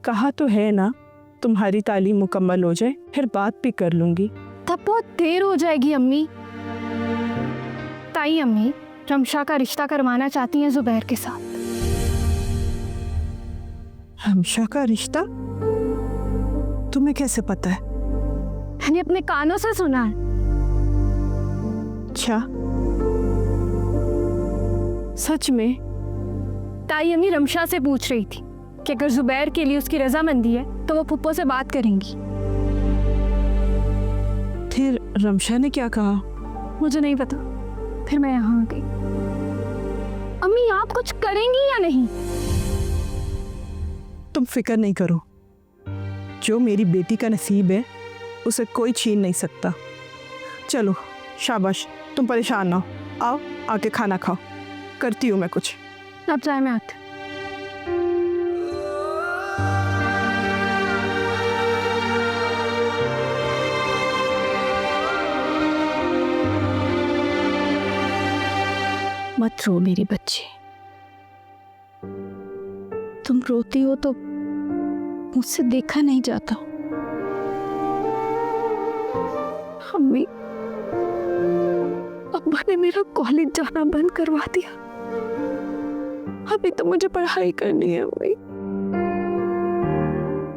कहा तो है ना, तुम्हारी तालीम मुकम्मल हो जाए फिर बात भी कर लूंगी। तब बहुत देर हो जाएगी अम्मी। ताई अम्मी रमशा का रिश्ता करवाना चाहती हैं जुबैर के साथ। रमशा का रिश्ता? तुम्हें कैसे पता है? मैंने अपने कानों से सुना है। अच्छा, सच में? ताई अम्मी रमशा से पूछ रही थी कि अगर जुबैर के लिए उसकी रजामंदी है तो वो फुप्पो से बात करेंगी। फिर रमशा ने क्या कहा? मुझे नहीं पता। फिर मैं यहाँ आ गई। अम्मी आप कुछ करेंगी या नहीं? तुम फिक्र नहीं करो, जो मेरी बेटी का नसीब है उसे कोई छीन नहीं सकता। चलो शाबाश, तुम परेशान ना हो, आओ आके खाना खाओ, करती हूँ मैं कुछ। अब चाय में आते। मत रो मेरी बच्ची, तुम रोती हो तो मुझसे देखा नहीं जाता। अम्मी अब्बा ने मेरा कॉलेज जाना बंद करवा दिया। अभी तो मुझे पढ़ाई करनी है अम्मी।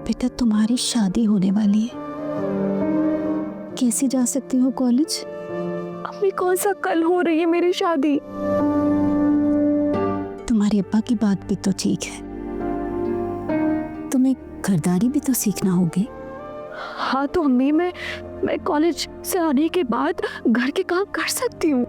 बेटा तुम्हारी शादी होने वाली है, कैसे जा सकती हो कॉलेज? अम्मी कौन सा कल हो रही है मेरी शादी? तुम्हारे अब्बा की बात भी तो ठीक है, तुम्हें घरदारी भी तो सीखना होगी। हाँ तो अम्मी मैं कॉलेज से आने के बाद घर के काम कर सकती हूँ।